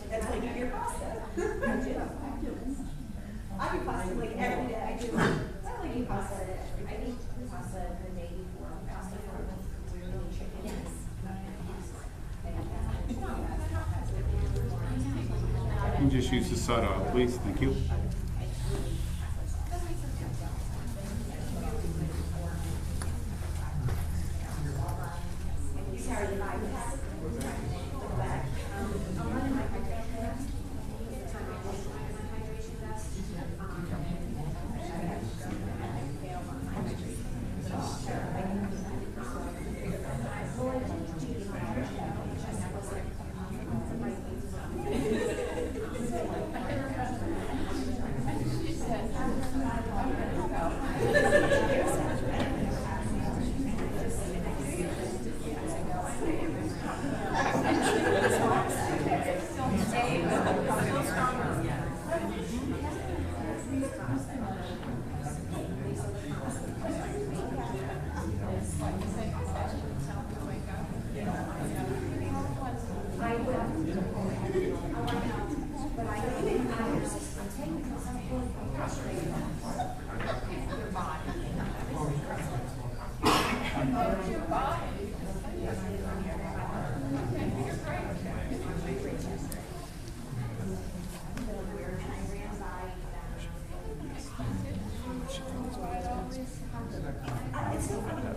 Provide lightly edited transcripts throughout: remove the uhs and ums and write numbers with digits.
That's like your pasta. I do pasta like every day. I do. I like eat pasta. I eat pasta the day before. Pasta for chicken. Yes. You just use the soda, please. Thank you.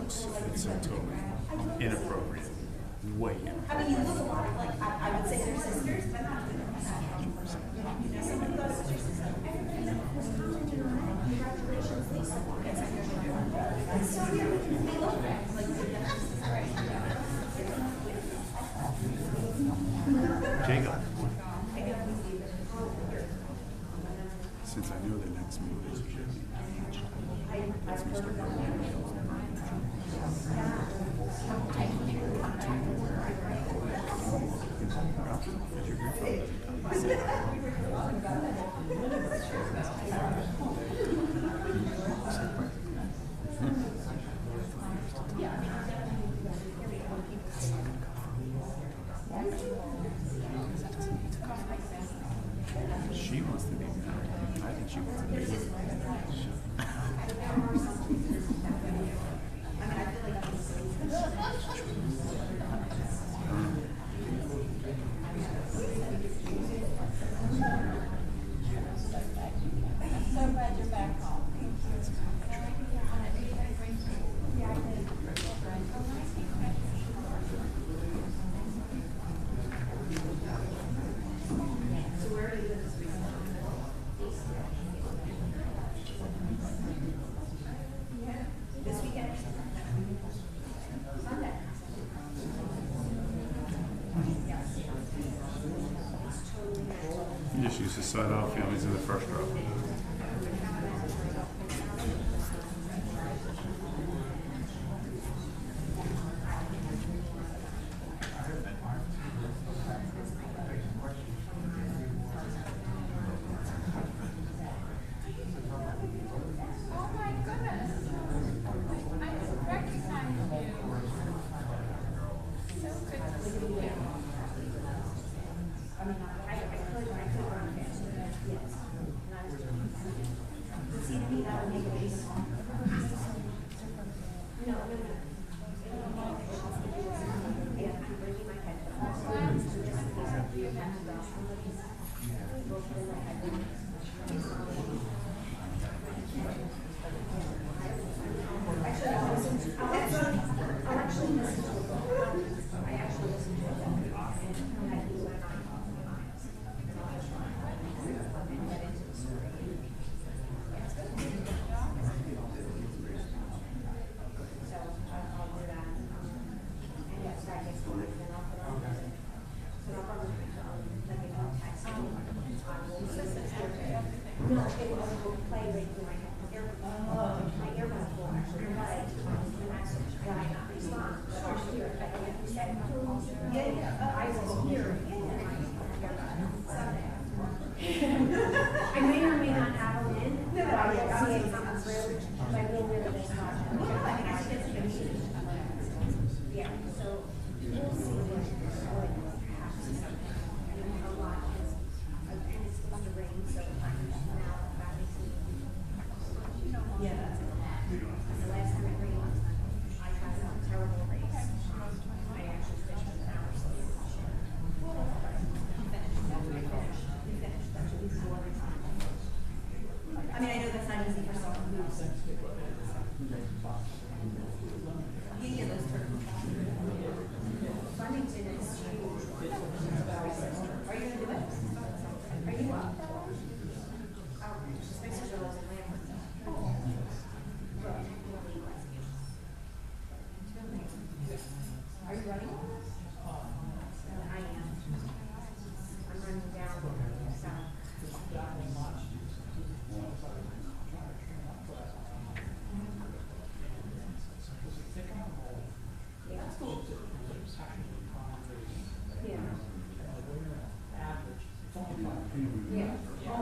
It's so totally inappropriate. Way inappropriate. I mean, you look a lot like I would say they're sisters, but not. Some of those sisters. Congratulations, Lisa. It's so weird. We look Jacob. Since I know the next move is that's Mr. She wants to be married. I think she wants to be married. So glad you're back home. this weekend. Sunday. You just use the side off families in the first row. Oh my goodness. I recognize you. So good to see you. I mean, I could run fast. Yes. See, to me, that would make it easy. No, no, no. Yeah, I'm bringing my headphones. Actually, I'll listen to it. I'll actually listen to it. I actually listen to it. I do when I'm honest. And get into the story. So I'll do that. And get started next week, then I'll put on. So I'll probably let me know text. No, it will play right through my ear. My earbuds will actually play the message. And I not respond. So I'll hear it. But if you said, yeah, I will hear it. Yeah. Yeah, those turkey. Flemington is huge. Are you gonna do it? Are you up? Oh, just make sure those in Lambert. Are you running? I am. I'm running down south. Yeah. Yeah.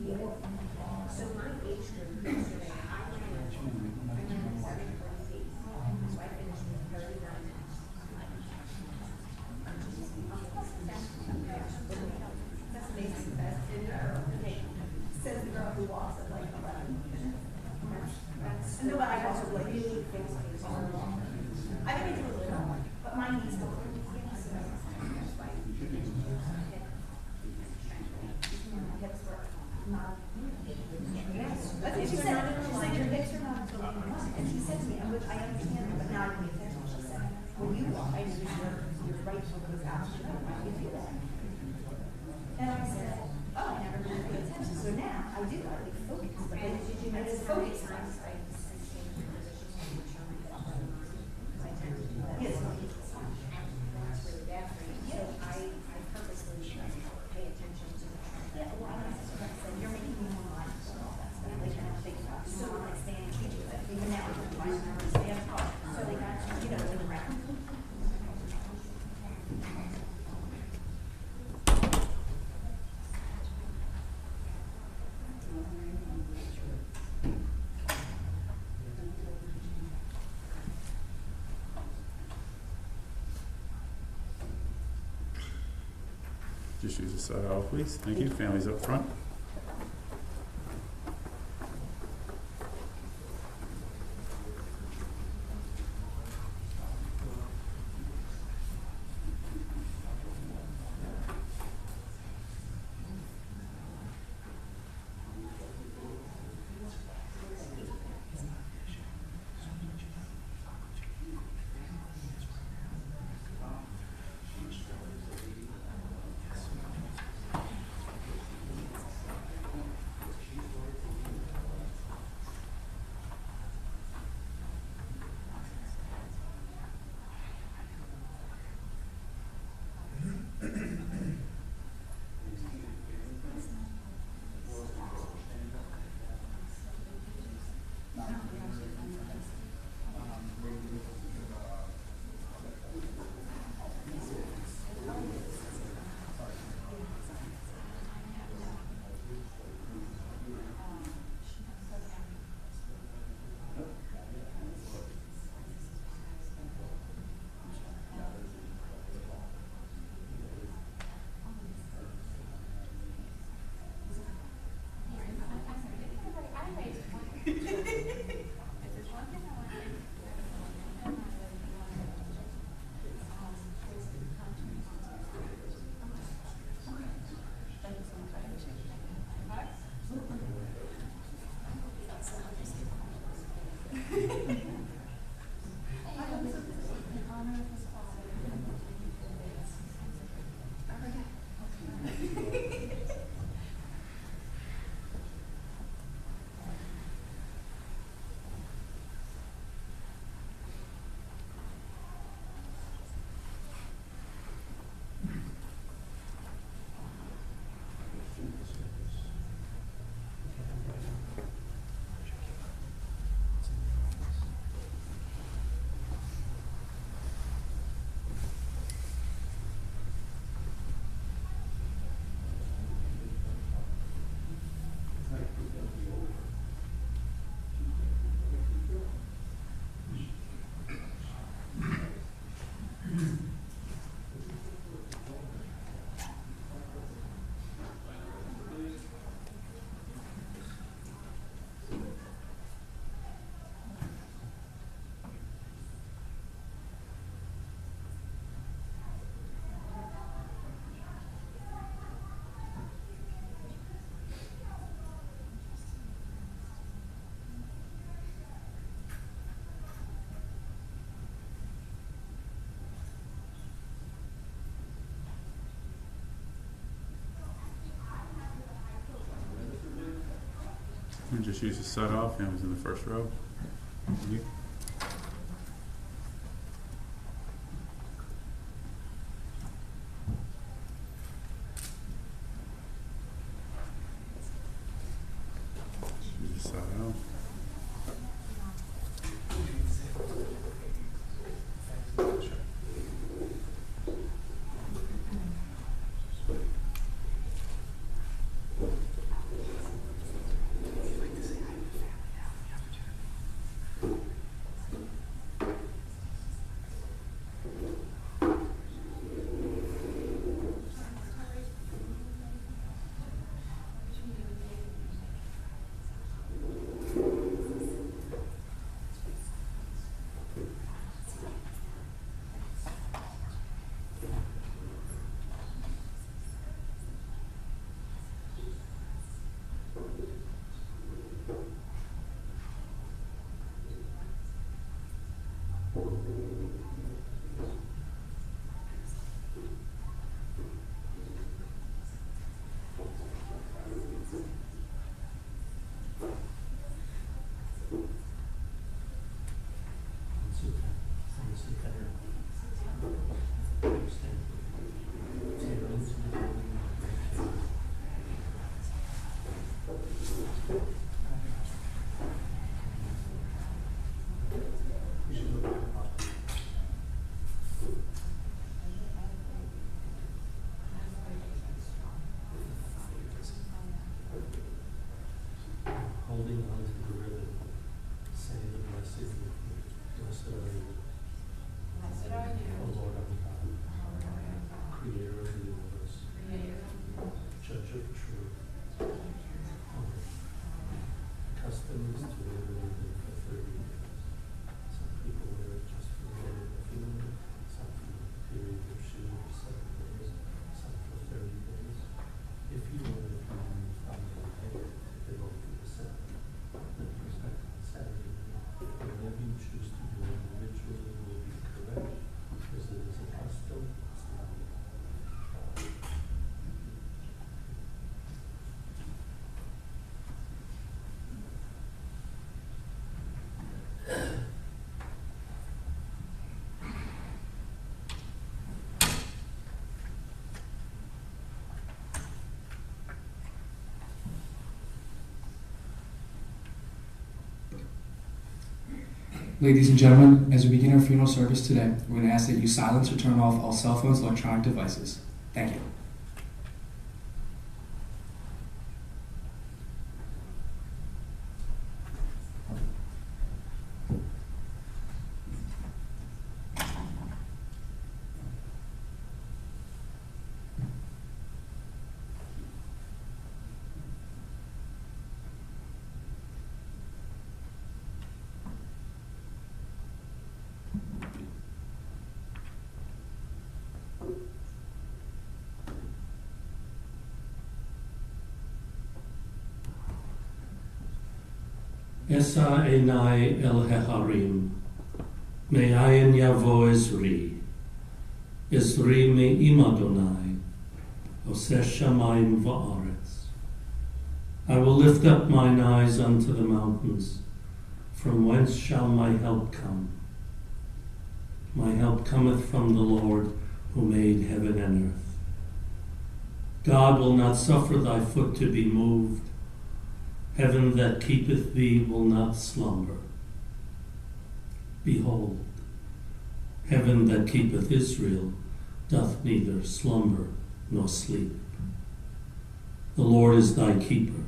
Yeah. So my age group yesterday, I ran 7:40 feet. So I finished with 39 minutes. That's amazing. Says the girl who walks at like 11 minutes. That's no, but I also like really things like I think I do a little, but my knees don't really hips work. Not. Yes. That's what she said. She said your hips are not until later on. And she said to me, I understand, but now I pay attention. She said, when you walk, I knew your right foot goes out. She said, why do you do that? And I said, oh, I never really paid attention. So now I do. I like focus. But then did you make this focus? Yes. That's really bad for you. So I purposely pay attention to that. Yeah, well, I said, you're making me more mindful of all that stuff. Like, I don't think about it. So like staying in teach with it. Even now, I'm trying to stay up tall. So they got, in the round. Just use the side aisle, please. Thank you. Families up front. And just use the set off. Hymns in the first row. You. Use the set out. Holding on to the ribbon, say the blessed with me. Blessed are you, Blessed are you, O Lord our God, Creator of the universe, Creator of the world. Judge of truth. Amen. The custom is to wear the ribbon for 30 days. Some people wear it just for the day of the funeral, some for the period of shooting for 7 days, some for 30 days. If you wear it from the day, it will be the 7th. Then respect on Saturday night. Whatever you choose to do individually will be correct, because it is a custom, it's not a law. Ladies and gentlemen, as we begin our funeral service today, we're going to ask that you silence or turn off all cell phones, electronic devices. Thank you. Esa enai el hecharim, me'ayin yavo Ezri, Ezri me'im Adonai, oseh shamayim va'aretz. I will lift up mine eyes unto the mountains, from whence shall my help come? My help cometh from the Lord, who made heaven and earth. God will not suffer thy foot to be moved. Heaven that keepeth thee will not slumber. Behold, heaven that keepeth Israel doth neither slumber nor sleep. The Lord is thy keeper.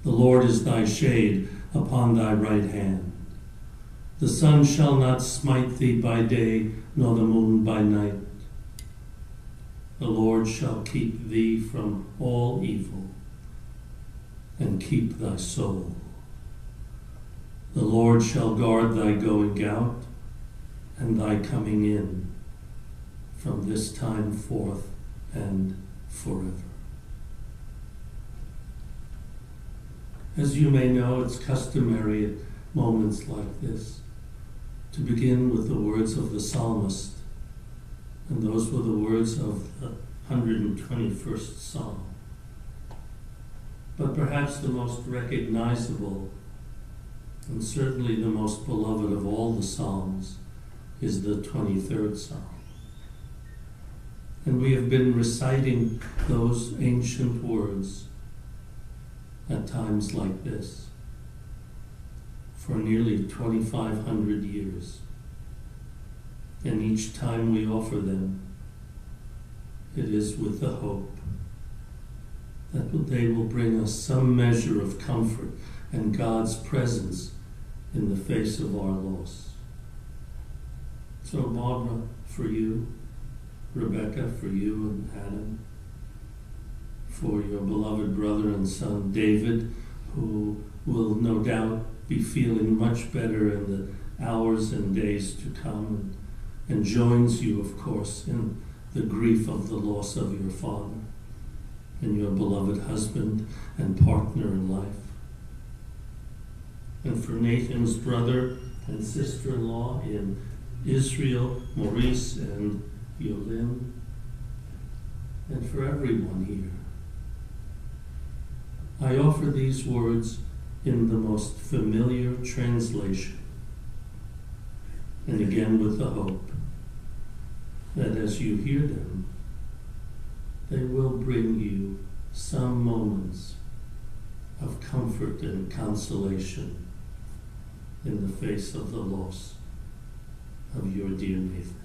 The Lord is thy shade upon thy right hand. The sun shall not smite thee by day, nor the moon by night. The Lord shall keep thee from all evil, and keep thy soul. The Lord shall guard thy going out and thy coming in from this time forth and forever. As you may know, it's customary at moments like this to begin with the words of the psalmist, and those were the words of the 121st Psalm. But perhaps the most recognizable and certainly the most beloved of all the Psalms is the 23rd Psalm. And we have been reciting those ancient words at times like this for nearly 2,500 years. And each time we offer them, it is with the hope that they will bring us some measure of comfort and God's presence in the face of our loss. So Barbara, for you, Rebecca, for you and Adam, for your beloved brother and son David, who will no doubt be feeling much better in the hours and days to come, and joins you, of course, in the grief of the loss of your father and your beloved husband and partner in life. And for Nathan's brother and sister-in-law in Israel, Maurice and Yolin, and for everyone here. I offer these words in the most familiar translation, and again with the hope that as you hear them, they will bring you some moments of comfort and consolation in the face of the loss of your dear Nathan.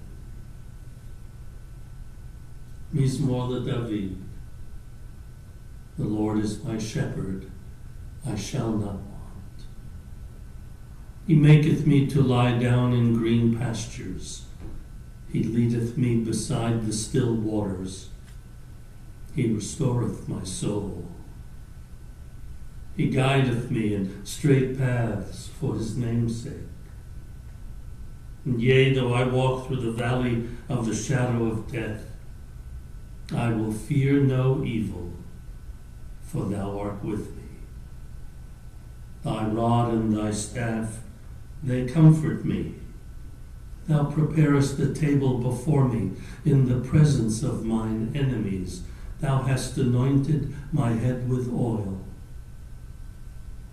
Mizmor David. The Lord is my shepherd, I shall not want. He maketh me to lie down in green pastures. He leadeth me beside the still waters. He restoreth my soul. He guideth me in straight paths for his name's sake. And yea, though I walk through the valley of the shadow of death, I will fear no evil, for thou art with me. Thy rod and thy staff, they comfort me. Thou preparest a table before me in the presence of mine enemies. Thou hast anointed my head with oil.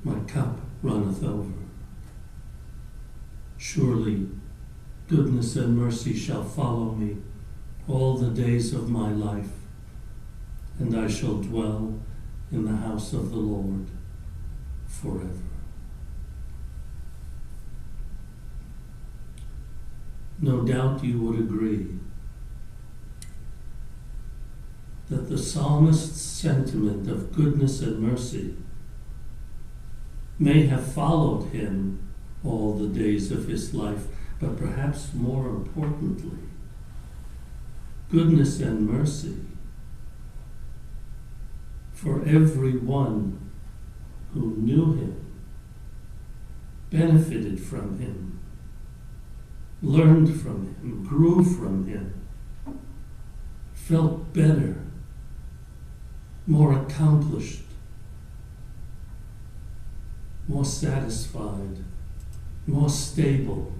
My cup runneth over. Surely goodness and mercy shall follow me all the days of my life, and I shall dwell in the house of the Lord forever. No doubt you would agree that the psalmist's sentiment of goodness and mercy may have followed him all the days of his life, but perhaps more importantly, goodness and mercy for everyone who knew him, benefited from him, learned from him, grew from him, felt better, more accomplished, more satisfied, more stable,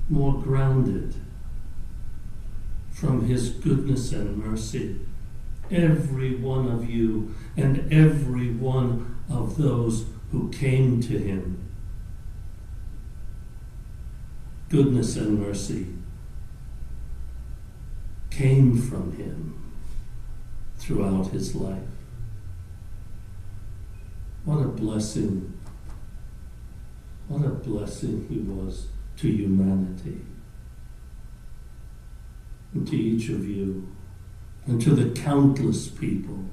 more grounded from his goodness and mercy. Every one of you and every one of those who came to him. Goodness and mercy came from him throughout his life. What a blessing. What a blessing he was to humanity. And to each of you, and to the countless people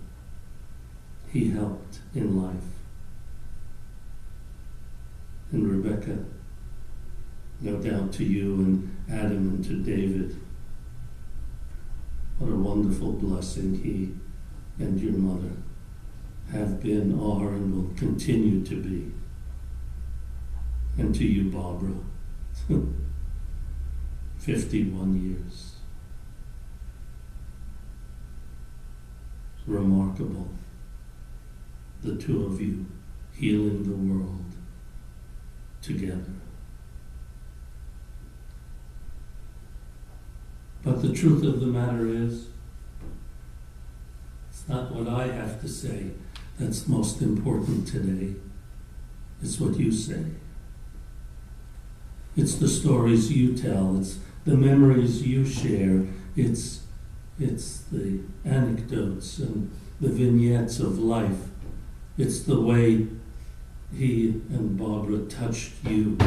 he helped in life. And Rebecca, no doubt to you and Adam and to David, what a wonderful blessing he and your mother have been, are, and will continue to be. And to you, Barbara, 51 years. Remarkable, the two of you healing the world together. But the truth of the matter is, It's not what I have to say that's most important today. It's what you say. It's the stories you tell. It's the memories you share. It's the anecdotes and the vignettes of life. It's the way he and Barbara touched you,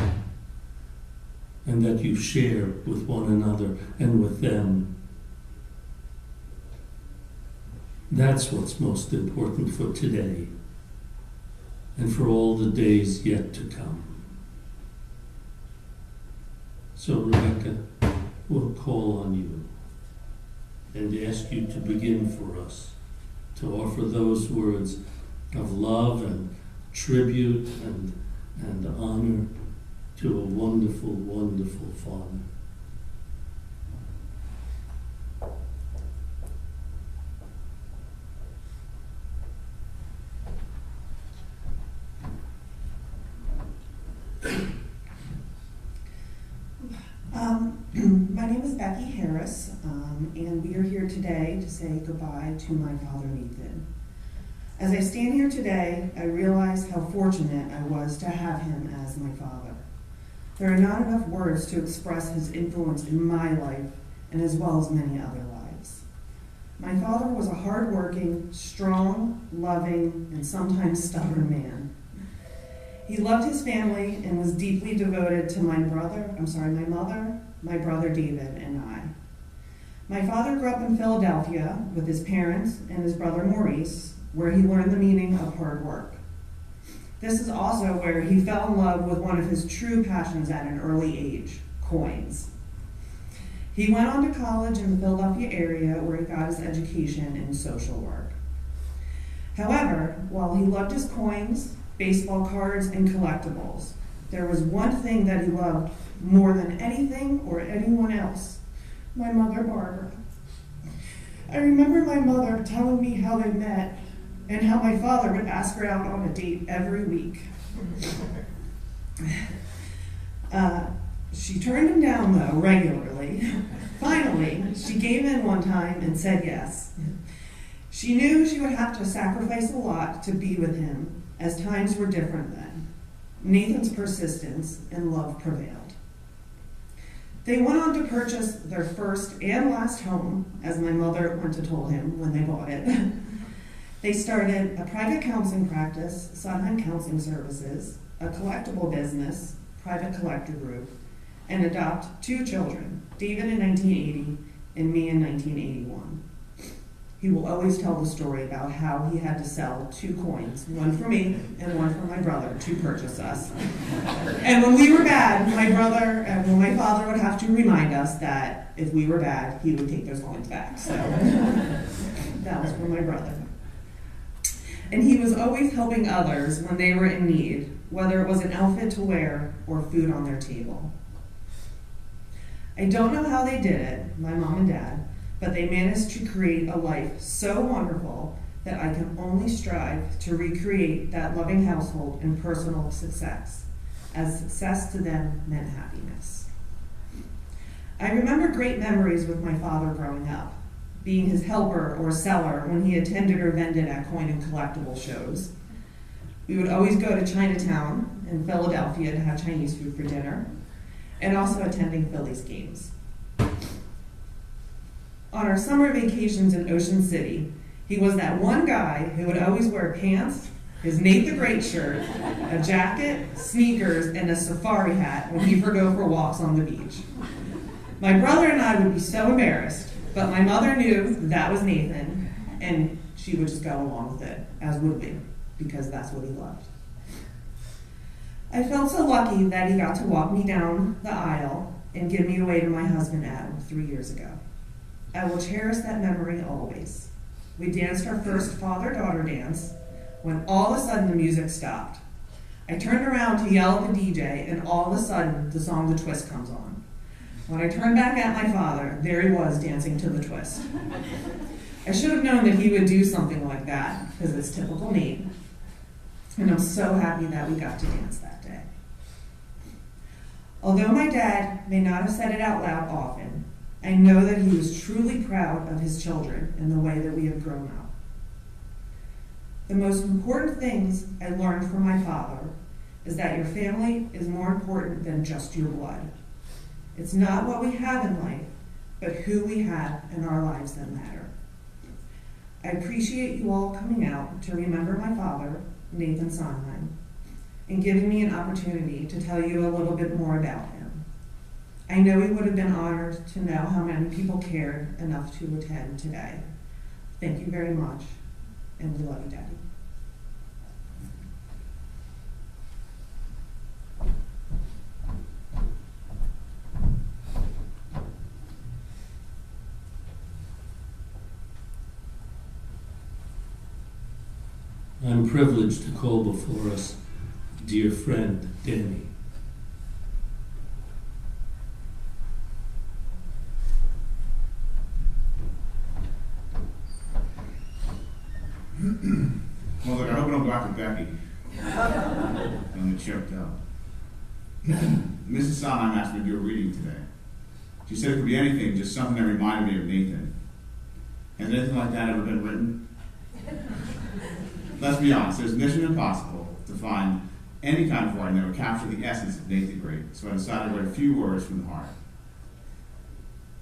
and that you share with one another and with them. That's what's most important for today and for all the days yet to come. So, Rebecca, we'll call on you and ask you to begin for us, to offer those words of love and tribute and honor to a wonderful, wonderful Father. My name is Becky Harris, and we are here today to say goodbye to my father, Nathan. As I stand here today, I realize how fortunate I was to have him as my father. There are not enough words to express his influence in my life, and as well as many other lives. My father was a hardworking, strong, loving, and sometimes stubborn man. He loved his family and was deeply devoted to my mother, my brother David, and I. My father grew up in Philadelphia with his parents and his brother Maurice, where he learned the meaning of hard work. This is also where he fell in love with one of his true passions at an early age, coins. He went on to college in the Philadelphia area where he got his education in social work. However, while he loved his coins, baseball cards, and collectibles, there was one thing that he loved more than anything or anyone else: my mother, Barbara. I remember my mother telling me how they met and how my father would ask her out on a date every week. She turned him down, though, regularly. Finally, she gave in one time and said yes. She knew she would have to sacrifice a lot to be with him, as times were different then. Nathan's persistence and love prevailed. They went on to purchase their first and last home, as my mother went to told him when they bought it. They started a private counseling practice, Sonnheim Counseling Services, a collectible business, private collector group, and adopt 2 children, David in 1980 and me in 1981. He will always tell the story about how he had to sell 2 coins, one for me and one for my brother, to purchase us. And when we were bad, my father would have to remind us that if we were bad, he would take those coins back. So that was for my brother. And he was always helping others when they were in need, whether it was an outfit to wear or food on their table. I don't know how they did it, my mom and dad, but they managed to create a life so wonderful that I can only strive to recreate that loving household and personal success, as success to them meant happiness. I remember great memories with my father growing up, being his helper or seller when he attended or vended at coin and collectible shows. We would always go to Chinatown in Philadelphia to have Chinese food for dinner, and also attending Phillies games. On our summer vacations in Ocean City, he was that one guy who would always wear pants, his Nate the Great shirt, a jacket, sneakers, and a safari hat when he would go for walks on the beach. My brother and I would be so embarrassed, but my mother knew that was Nathan, and she would just go along with it, as would we, because that's what he loved. I felt so lucky that he got to walk me down the aisle and give me away to my husband Adam 3 years ago. I will cherish that memory always. We danced our first father-daughter dance when all of a sudden the music stopped. I turned around to yell at the DJ, and all of a sudden the song The Twist comes on. When I turned back at my father, there he was dancing to The Twist. I should have known that he would do something like that, because it's typical Nate. And I'm so happy that we got to dance that day. Although my dad may not have said it out loud often, I know that he was truly proud of his children and the way that we have grown up. The most important things I learned from my father is that your family is more important than just your blood. It's not what we have in life, but who we have in our lives that matter. I appreciate you all coming out to remember my father, Nathan Sonnheim, and giving me an opportunity to tell you a little bit more about him. I know he would have been honored to know how many people cared enough to attend today. Thank you very much, and we love you, Daddy. I'm privileged to call before us dear friend Danny. Well, look, I hope I don't go after Becky. I'm choked up. Mrs. Sonnheim asked me to do a reading today. She said it could be anything, just something that reminded me of Nathan. Has anything like that ever been written? Let's be honest, it's mission impossible to find any kind of writing that would capture the essence of Nate the Great, so I decided to write a few words from the heart.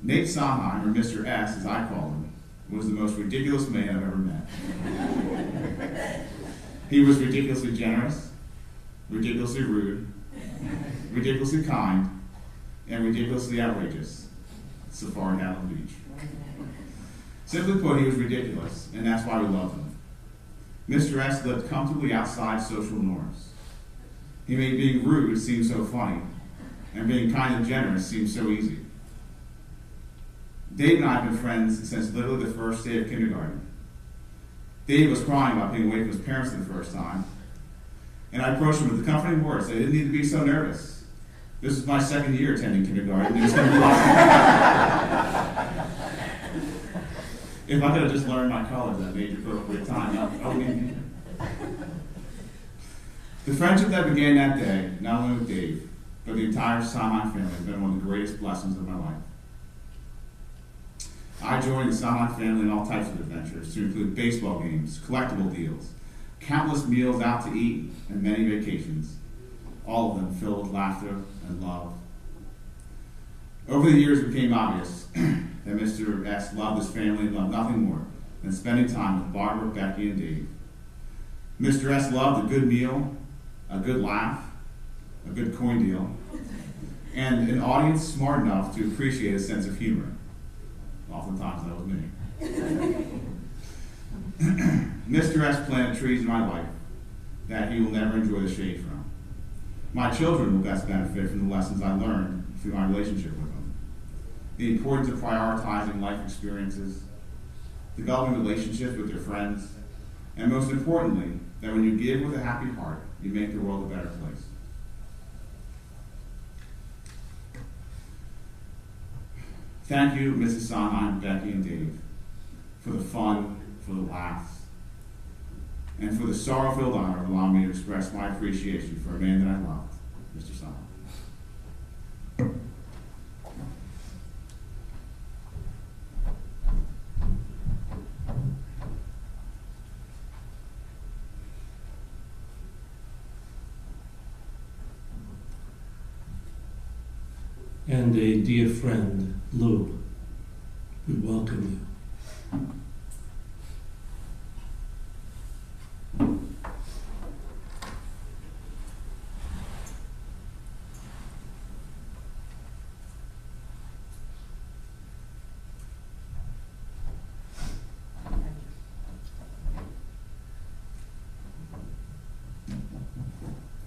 Nate Sonnheim, or Mr. S, as I call him, was the most ridiculous man I've ever met. He was ridiculously generous, ridiculously rude, ridiculously kind, and ridiculously outrageous. Safari down on the beach. Simply put, he was ridiculous, and that's why we loved him. Mr. S lived comfortably outside social norms. He made being rude seem so funny, and being kind and generous seem so easy. Dave and I have been friends since literally the first day of kindergarten. Dave was crying about being away from his parents for the first time, and I approached him with the comforting words that I didn't need to be so nervous. This is my second year attending kindergarten, and it's going to be If I could have just learned my colors at an age appropriate time, I wouldn't even need it. The friendship that began that day, not only with Dave, but the entire Sonnheim family, has been one of the greatest blessings of my life. I joined the Sonnheim family in all types of adventures, to include baseball games, collectible deals, countless meals out to eat, and many vacations, all of them filled with laughter and love. Over the years, it became obvious that Mr. S loved his family and loved nothing more than spending time with Barbara, Becky, and Dave. Mr. S loved a good meal, a good laugh, a good coin deal, and an audience smart enough to appreciate a sense of humor. Oftentimes that was me. Mr. S planted trees in my life that he will never enjoy the shade from. My children will best benefit from the lessons I learned through my relationship with them. The importance of prioritizing life experiences, developing relationships with your friends, and most importantly, that when you give with a happy heart, you make the world a better place. Thank you, Mrs. Sonnheim, Becky, and Dave, for the fun, for the laughs, and for the sorrow-filled honor of allowing me to express my appreciation for a man that I loved, Mr. Sonnheim. And a dear friend, Lou, we welcome you.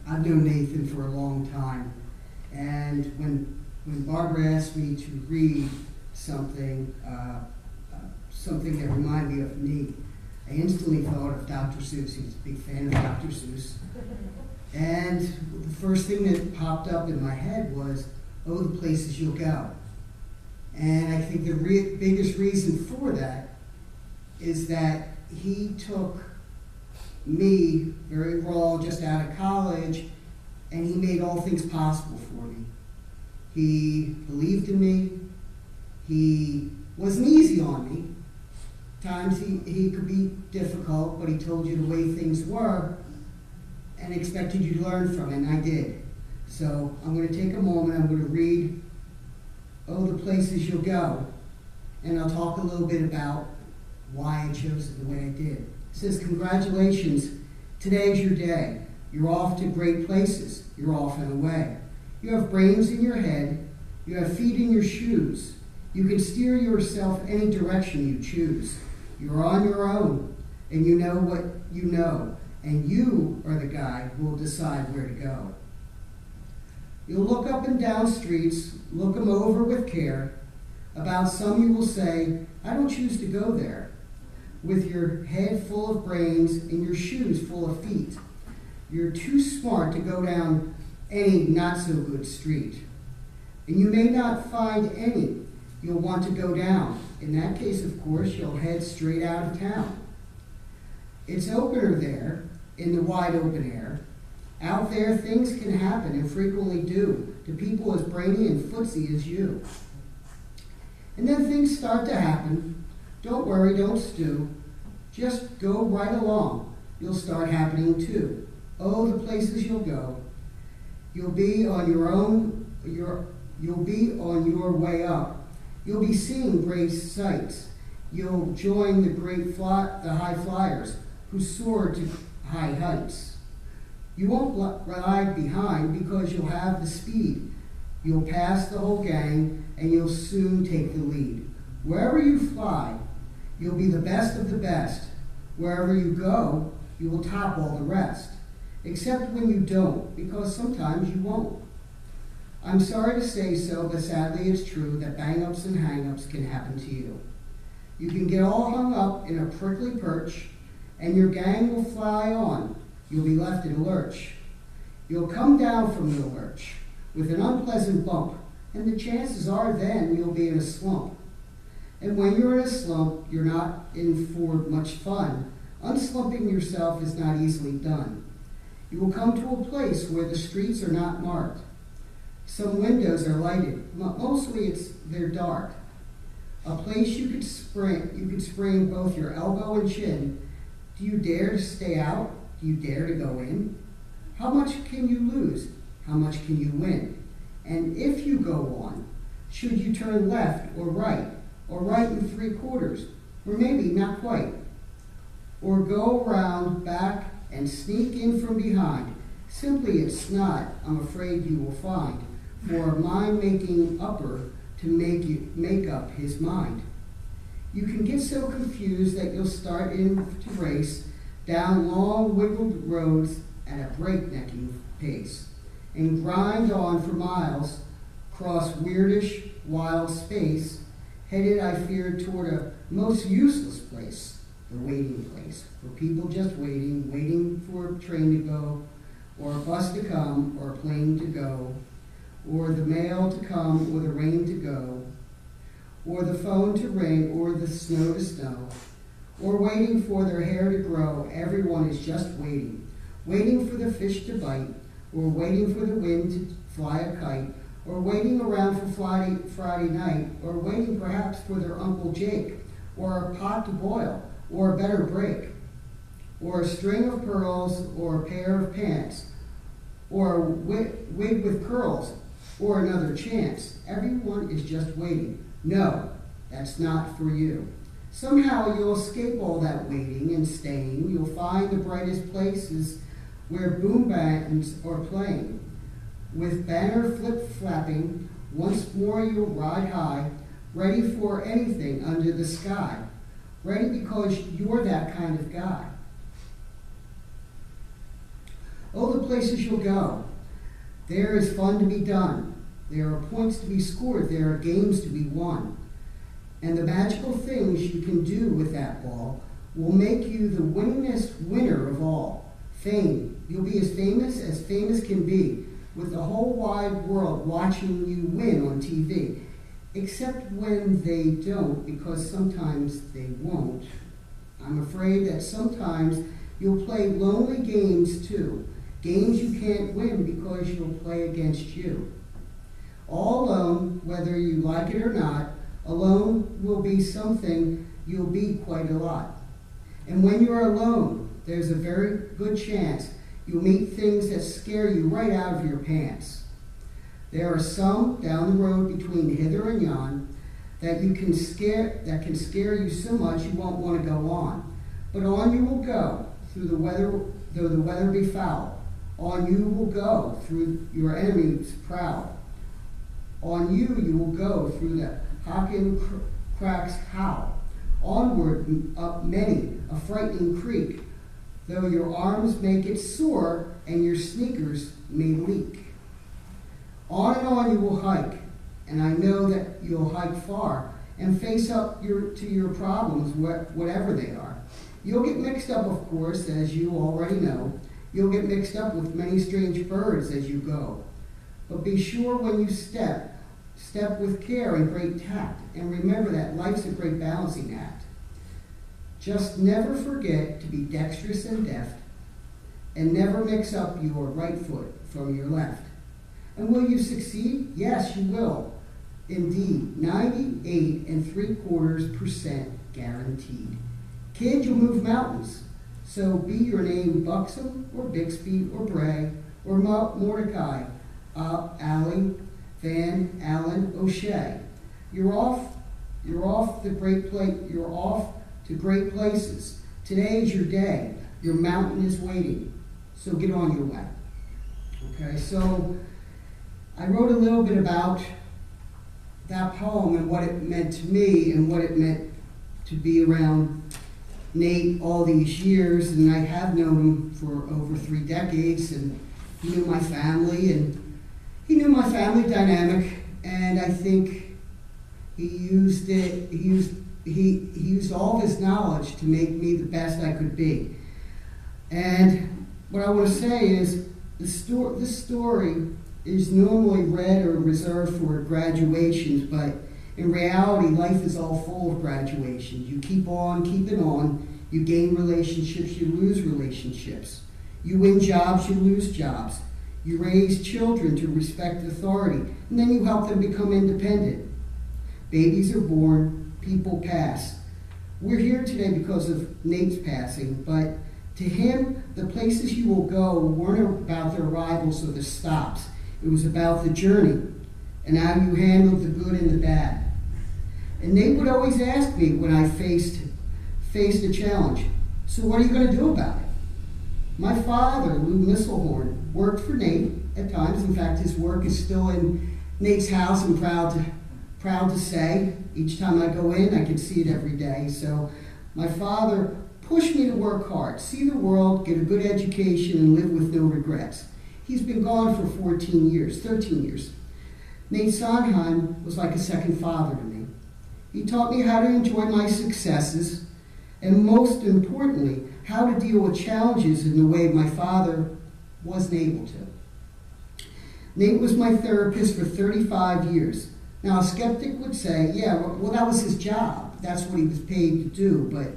I've known Nathan for a long time, and when Barbara asked me to read something, something that reminded me of me, I instantly thought of Dr. Seuss. He was a big fan of Dr. Seuss. And the first thing that popped up in my head was, oh, the places you'll go. And I think the biggest reason for that is that he took me, very raw, just out of college, and he made all things possible for me. He believed in me. He wasn't easy on me, Times he could be difficult, but he told you the way things were and expected you to learn from it, and I did. So I'm going to take a moment, I'm going to read Oh, the Places You'll Go, and I'll talk a little bit about why I chose it the way I did. It says, congratulations, today's your day. You're off to great places. You're off and away. You have brains in your head. You have feet in your shoes. You can steer yourself any direction you choose. You're on your own, and you know what you know, and you are the guy who will decide where to go. You'll look up and down streets, look them over with care. About some you will say, I don't choose to go there. With your head full of brains and your shoes full of feet. You're too smart to go down any not-so-good street. And you may not find any you'll want to go down. In that case, of course, you'll head straight out of town. It's opener there, in the wide open air. Out there, things can happen, and frequently do, to people as brainy and footsy as you. And then things start to happen. Don't worry, don't stew. Just go right along. You'll start happening too. Oh, the places you'll go. You'll be on your way up. You'll be seeing great sights. You'll join the high flyers who soar to high heights. You won't lag behind because you'll have the speed. You'll pass the whole gang and you'll soon take the lead. Wherever you fly, you'll be the best of the best. Wherever you go, you will top all the rest. Except when you don't, because sometimes you won't. I'm sorry to say so, but sadly it's true that bang-ups and hang-ups can happen to you. You can get all hung up in a prickly perch, and your gang will fly on. You'll be left in a lurch. You'll come down from the lurch with an unpleasant bump, and the chances are then you'll be in a slump. And when you're in a slump, you're not in for much fun. Unslumping yourself is not easily done. You will come to a place where the streets are not marked. Some windows are lighted. Mostly they're dark. A place you could sprain both your elbow and chin. Do you dare to stay out? Do you dare to go in? How much can you lose? How much can you win? And if you go on, should you turn left or right in 3/4, or maybe not quite, or go around back and sneak in from behind? Simply it's not, I'm afraid you will find, for a mind-making upper to make up his mind. You can get so confused that you'll start in to race down long wiggled roads at a breaknecking pace, and grind on for miles, cross weirdish wild space, headed, I fear, toward a most useless place, the waiting place, for people just waiting for a train to go, or a bus to come, or a plane to go, or the mail to come, or the rain to go, or the phone to ring, or the snow to snow, or waiting for their hair to grow. Everyone is just waiting for the fish to bite, or waiting for the wind to fly a kite, or waiting around for Friday night, or waiting perhaps for their Uncle Jake, or a pot to boil, or a better break, or a string of pearls, or a pair of pants, or a wig with curls, or another chance. Everyone is just waiting. No, that's not for you. Somehow you'll escape all that waiting and staying. You'll find the brightest places where boom bands are playing. With banner flip-flapping, once more you'll ride high, ready for anything under the sky. Ready because you're that kind of guy. Oh, the places you'll go. There is fun to be done. There are points to be scored. There are games to be won. And the magical things you can do with that ball will make you the winningest winner of all. Fame. You'll be as famous can be, with the whole wide world watching you win on TV. Except when they don't, because sometimes they won't. I'm afraid that sometimes you'll play lonely games too. Games you can't win because you'll play against you. All alone, whether you like it or not, alone will be something you'll be quite a lot. And when you're alone, there's a very good chance you'll meet things that scare you right out of your pants. There are some down the road between hither and yon that can scare you so much you won't want to go on. But on you will go, through the weather, though the weather be foul. On you will go, through your enemies proud. On you will go, through the Hockin cracks howl. Onward up many a frightening creek, though your arms may get sore and your sneakers may leak. On you will hike, and I know that you'll hike far and face up to your problems, whatever they are. You'll get mixed up, of course, as you already know. You'll get mixed up with many strange birds as you go. But be sure when you step with care and great tact, and remember that life's a great balancing act. Just never forget to be dexterous and deft, and never mix up your right foot from your left. And will you succeed? Yes, you will. Indeed, 98.75% guaranteed. Kid, you'll move mountains. So be your name Buxom or Bixby or Bray or Mordecai, Alley, Van Allen, O'Shea. You're off to great places. Today is your day. Your mountain is waiting. So get on your way. Okay, so I wrote a little bit about that poem and what it meant to me and what it meant to be around Nate all these years. And I have known him for over 3 decades, and he knew my family, and he knew my family dynamic, and I think he used all of his knowledge to make me the best I could be. And what I want to say is, this story is normally read or reserved for graduations, but in reality, life is all full of graduations. You keep on keeping on. You gain relationships, you lose relationships. You win jobs, you lose jobs. You raise children to respect authority, and then you help them become independent. Babies are born, people pass. We're here today because of Nate's passing, but to him, the places you will go weren't about the arrivals or the stops. It was about the journey and how you handled the good and the bad. And Nate would always ask me when I faced a challenge, so what are you going to do about it? My father, Lou Misselhorn, worked for Nate at times. In fact, his work is still in Nate's house. I'm proud to say. Each time I go in, I can see it every day. So my father pushed me to work hard, see the world, get a good education, and live with no regrets. He's been gone for 13 years. Nate Sonnheim was like a second father to me. He taught me how to enjoy my successes, and most importantly, how to deal with challenges in the way my father wasn't able to. Nate was my therapist for 35 years. Now, a skeptic would say, yeah, well, that was his job. That's what he was paid to do. But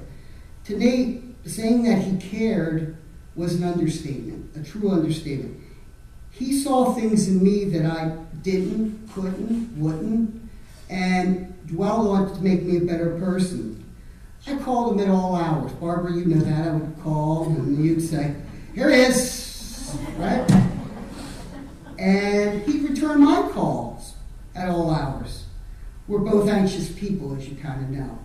to Nate, saying that he cared was an understatement, a true understatement. He saw things in me that I didn't, couldn't, wouldn't, and dwelled on to make me a better person. I called him at all hours. Barbara, you know that. I would call, and you'd say, here he is, right? And he'd return my calls at all hours. We're both anxious people, as you kind of know.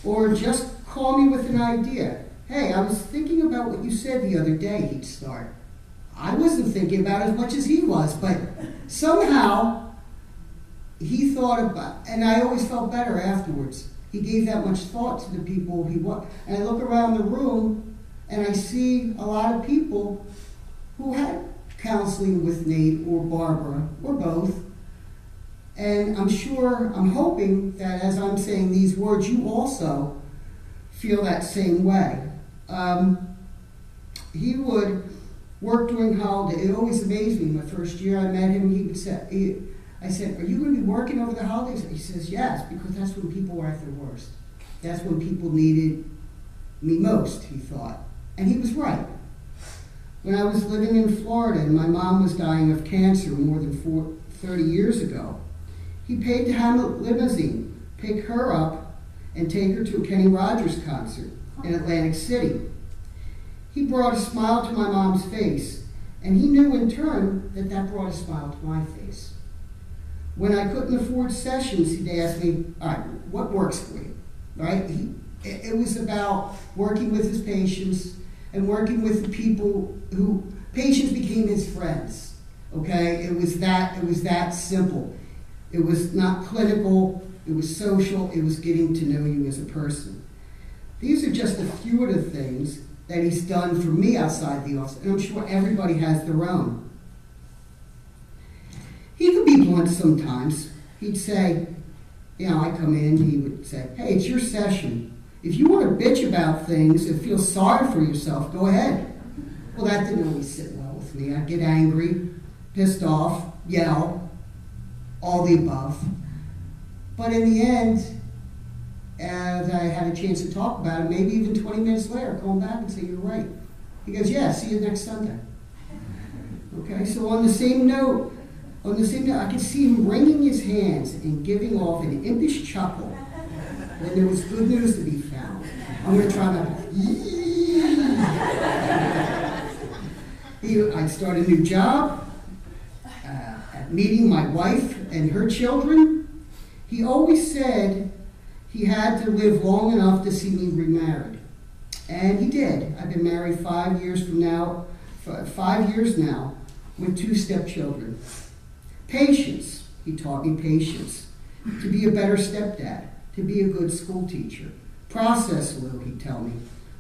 Or just call me with an idea. Hey, I was thinking about what you said the other day, he'd start. I wasn't thinking about it as much as he was, but somehow he thought about, and I always felt better afterwards. He gave that much thought to the people he was. And I look around the room, and I see a lot of people who had counseling with Nate or Barbara, or both. And I'm hoping that as I'm saying these words, you also feel that same way. He would work during holidays. It always amazed me. My first year I met him, he would say, I said, are you going to be working over the holidays? He says, yes, because that's when people were at their worst. That's when people needed me most, he thought. And he was right. When I was living in Florida and my mom was dying of cancer more than 30 years ago, he paid to have a limousine pick her up and take her to a Kenny Rogers concert in Atlantic City. He brought a smile to my mom's face, and he knew in turn that that brought a smile to my face. When I couldn't afford sessions, he'd ask me, all right, what works for you? Right? It was about working with his patients and working with the people who, patients became his friends. Okay? It was that simple. It was not clinical, it was social, it was getting to know you as a person. These are just a few of the things that he's done for me outside the office, and I'm sure everybody has their own. He could be blunt sometimes. He'd say, I come in, he would say, hey, it's your session. If you want to bitch about things and feel sorry for yourself, go ahead. Well, that didn't always sit well with me. I'd get angry, pissed off, yell, all the above. But in the end, as I had a chance to talk about it, maybe even 20 minutes later, call him back and say, you're right. He goes, yeah, see you next Sunday. Okay, so on the same note, I could see him wringing his hands and giving off an impish chuckle when there was good news to be found. I'm going to try my best. I'd start a new job, at meeting my wife and her children. He always said he had to live long enough to see me remarried. And he did. I've been married 5 years now, with 2 stepchildren. Patience. He taught me patience. To be a better stepdad. To be a good school teacher. Process, Lou, he'd tell me,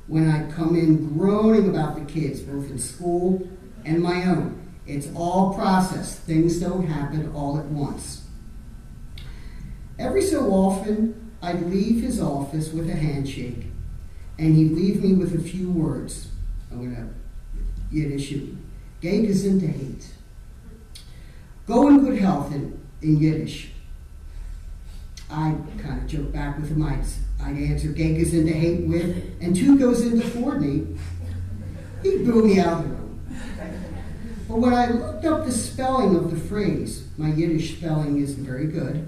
when I'd come in groaning about the kids, both in school and my own. It's all process. Things don't happen all at once. Every so often, I'd leave his office with a handshake, and he'd leave me with a few words. I'm going to Yiddish it. Geh gesundheit. Go in good health in Yiddish. I'd kind of joke back with him. I'd answer Geh gesundheit with, and 2 goes into Fordney. He'd boo me out of the room. But when I looked up the spelling of the phrase, my Yiddish spelling isn't very good,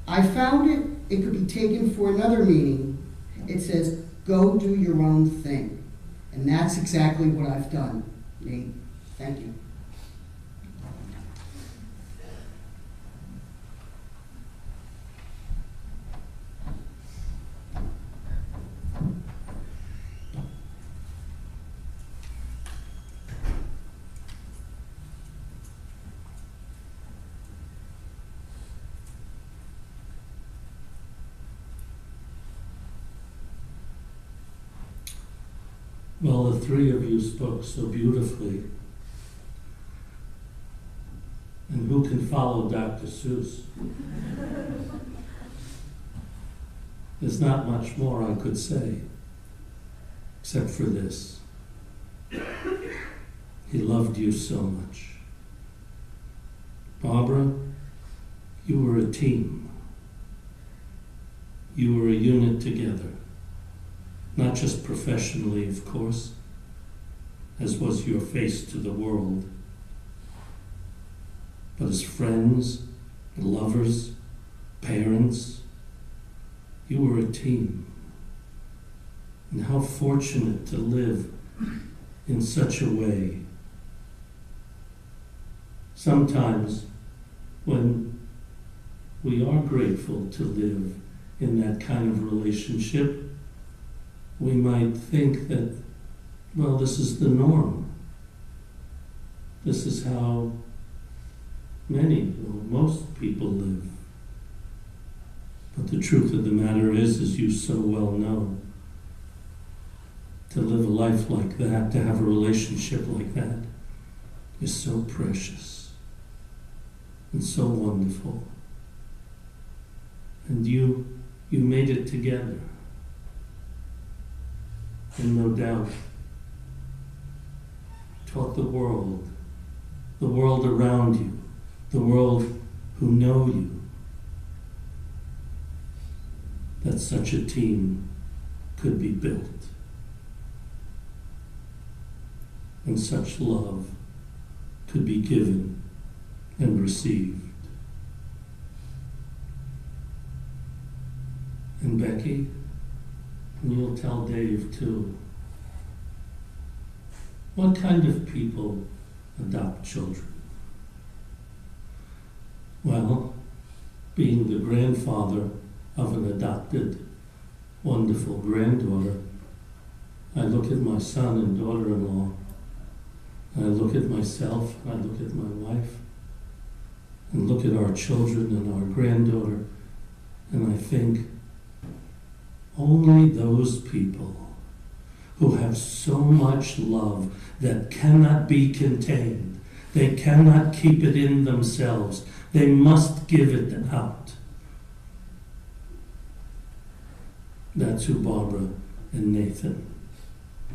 I found it could be taken for another meaning. It says, go do your own thing. And that's exactly what I've done, Nate. Thank you. Well, the 3 of you spoke so beautifully. And who can follow Dr. Seuss? There's not much more I could say, except for this. He loved you so much. Barbara, you were a team. You were a unit together. Not just professionally, of course, as was your face to the world, but as friends, lovers, parents. You were a team. And how fortunate to live in such a way. Sometimes, when we are grateful to live in that kind of relationship, we might think that, well, this is the norm. This is how many, or most people live. But the truth of the matter is, as you so well know, to live a life like that, to have a relationship like that, is so precious and so wonderful. And you made it together. And no doubt taught the world around you, the world who know you, that such a team could be built. And such love could be given and received. And And Becky, and you'll tell Dave too, what kind of people adopt children? Well, being the grandfather of an adopted, wonderful granddaughter, I look at my son and daughter-in-law, and I look at myself, and I look at my wife, and look at our children and our granddaughter, and I think, only those people who have so much love that cannot be contained, they cannot keep it in themselves, they must give it out. That's who Barbara and Nathan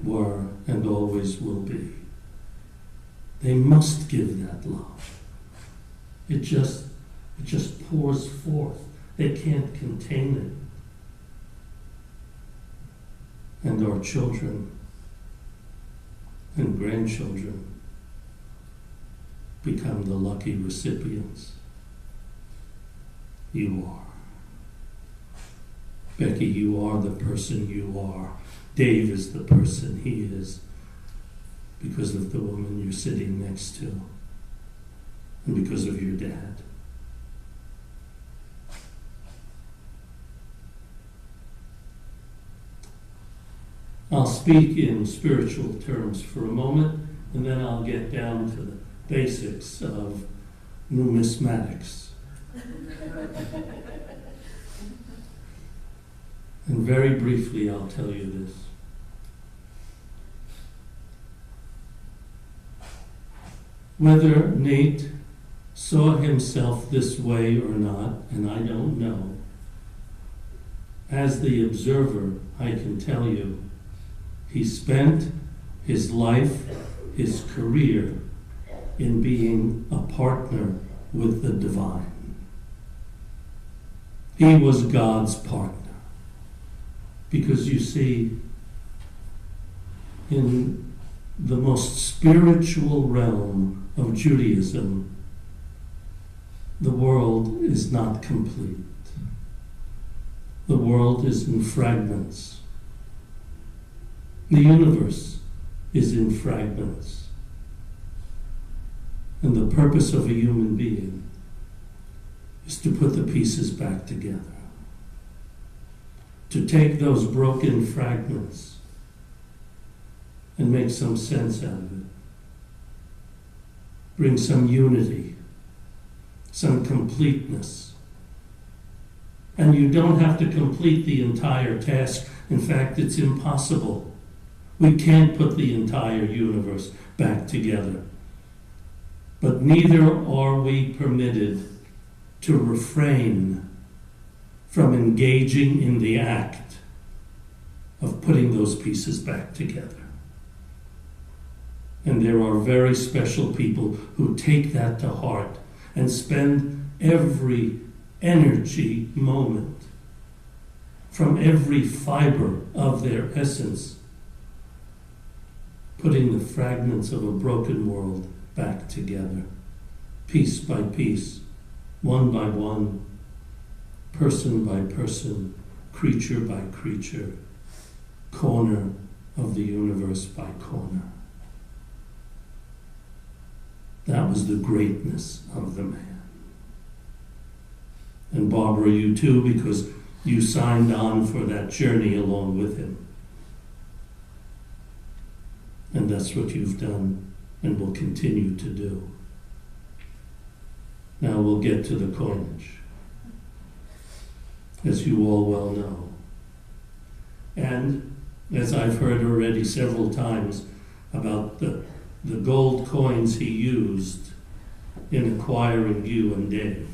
were and always will be. They must give that love. It just pours forth. They can't contain it. And our children and grandchildren become the lucky recipients. You are. Becky, you are the person you are. Dave is the person he is because of the woman you're sitting next to and because of your dad. I'll speak in spiritual terms for a moment, and then I'll get down to the basics of numismatics. And very briefly, I'll tell you this. Whether Nate saw himself this way or not, and I don't know, as the observer, I can tell you, he spent his life, his career, in being a partner with the divine. He was God's partner. Because you see, in the most spiritual realm of Judaism, the world is not complete. The world is in fragments. The universe is in fragments. And the purpose of a human being is to put the pieces back together. To take those broken fragments and make some sense out of it. Bring some unity, some completeness. And you don't have to complete the entire task. In fact, it's impossible. We can't put the entire universe back together. But neither are we permitted to refrain from engaging in the act of putting those pieces back together. And there are very special people who take that to heart and spend every energy moment from every fiber of their essence putting the fragments of a broken world back together, piece by piece, one by one, person by person, creature by creature, corner of the universe by corner. That was the greatness of the man. And Barbara, you too, because you signed on for that journey along with him. And that's what you've done and will continue to do. Now we'll get to the coinage, as you all well know. And as I've heard already several times about the gold coins he used in acquiring you and Dave.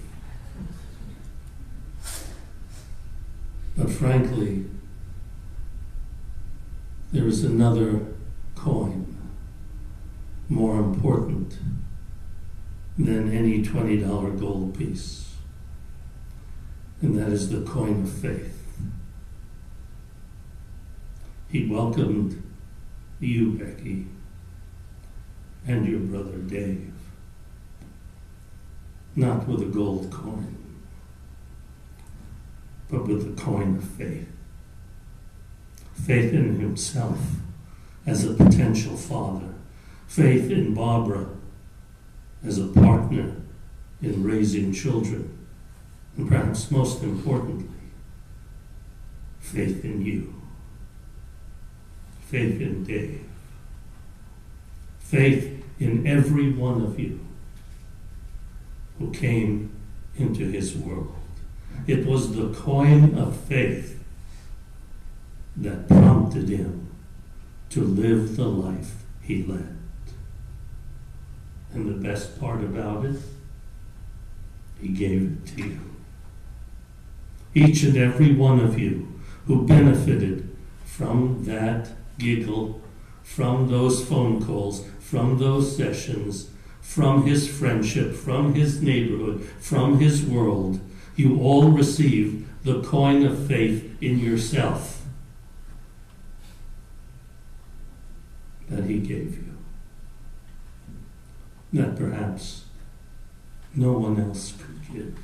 But frankly, there is another coin more important than any $20 gold piece, and that is the coin of faith. He welcomed you, Becky, and your brother Dave, not with a gold coin, but with the coin of faith. Faith in himself as a potential father. Faith in Barbara as a partner in raising children. And perhaps most importantly, faith in you. Faith in Dave. Faith in every one of you who came into his world. It was the coin of faith that prompted him to live the life he led. And the best part about it, he gave it to you. Each and every one of you who benefited from that giggle, from those phone calls, from those sessions, from his friendship, from his neighborhood, from his world, you all received the coin of faith in yourself that he gave you, that perhaps no one else could give.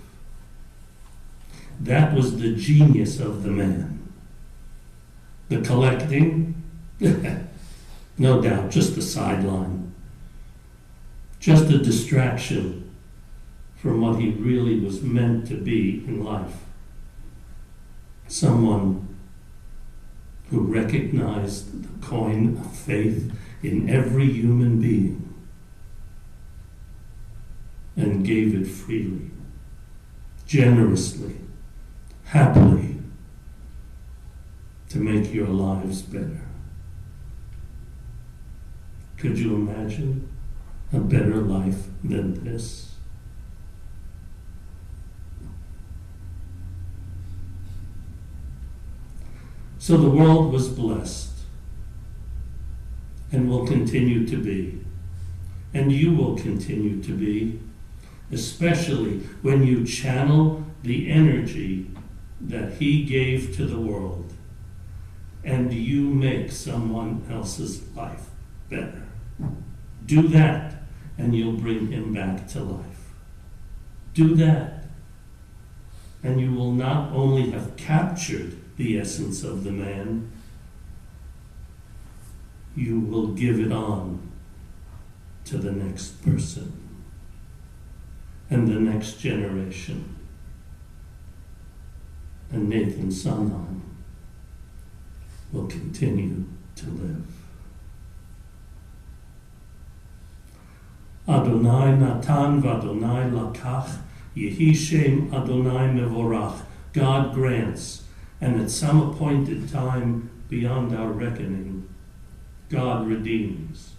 That was the genius of the man. The collecting, no doubt, just a sideline, just a distraction from what he really was meant to be in life. Someone who recognized the coin of faith in every human being and gave it freely, generously, happily, to make your lives better. Could you imagine a better life than this? So the world was blessed and will continue to be, and you will continue to be, especially when you channel the energy that he gave to the world and you make someone else's life better. Do that and you'll bring him back to life. Do that and you will not only have captured the essence of the man, you will give it on to the next person and the next generation. And Nathan Sonnheim will continue to live. Adonai Natan v'Adonai Lakach, Yehi Shem Adonai Mevorach. God grants, and at some appointed time beyond our reckoning, God redeems.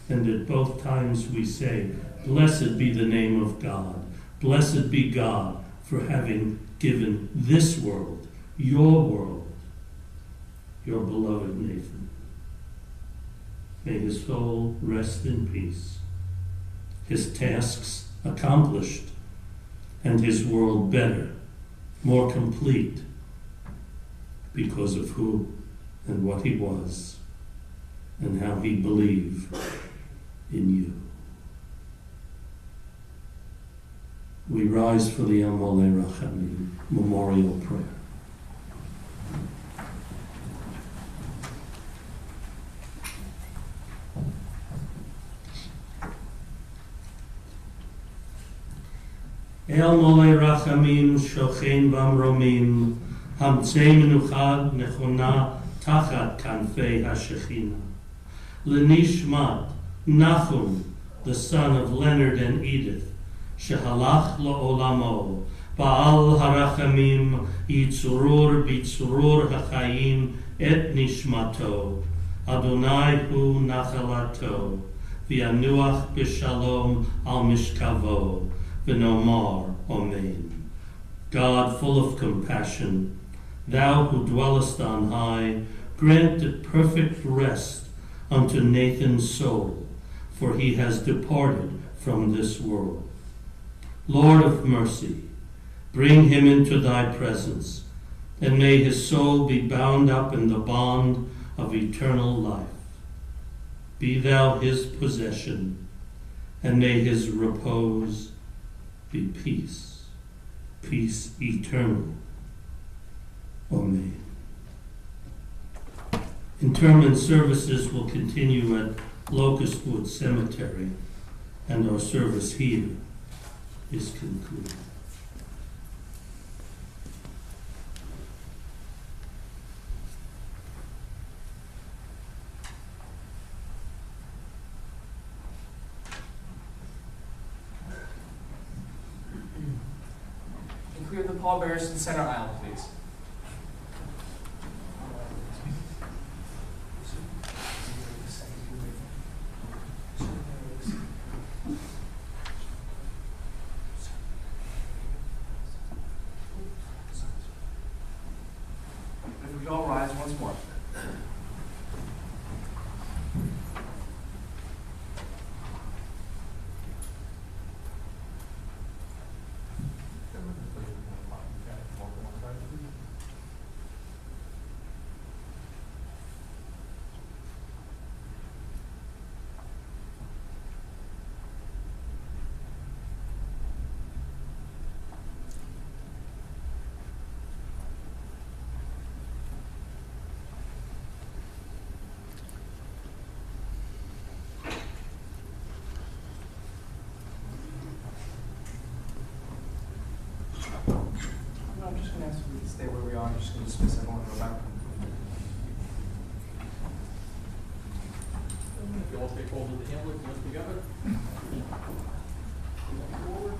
And at both times we say, blessed be the name of God. Blessed be God for having given this world, your beloved Nathan. May his soul rest in peace, his tasks accomplished, and his world better, more complete, because of who and what he was, and how he believed in you. We rise for the Amolei Rachamim memorial prayer. El Molei Rachamim Shochein Bamromim Hamtzei Menuchad Nechona Tachat Kanfei HaShechina Lenishmat Nachum, the son of Leonard and Edith, Shehalach La'olamo Ba'al Harachamim Yitzurur Bitzurur HaChaim Et Nishmato Adonai Hu Nachalato V'yanuach B'Shalom Al Mishkavo V'nomar Amen. God, full of compassion, thou who dwellest on high, grant the perfect rest unto Nathan's soul, for he has departed from this world. Lord of mercy, bring him into thy presence, and may his soul be bound up in the bond of eternal life. Be thou his possession, and may his repose be peace, peace eternal or me. Interment services will continue at Locust Wood Cemetery, and our service here is concluded. And clear the pallbearers to the center aisle, please. If we could all rise once more. I'm just going to ask you to stay where we are. I'm just going to dismiss everyone to go back. If you all take hold of the hamlet, lift together. Forward.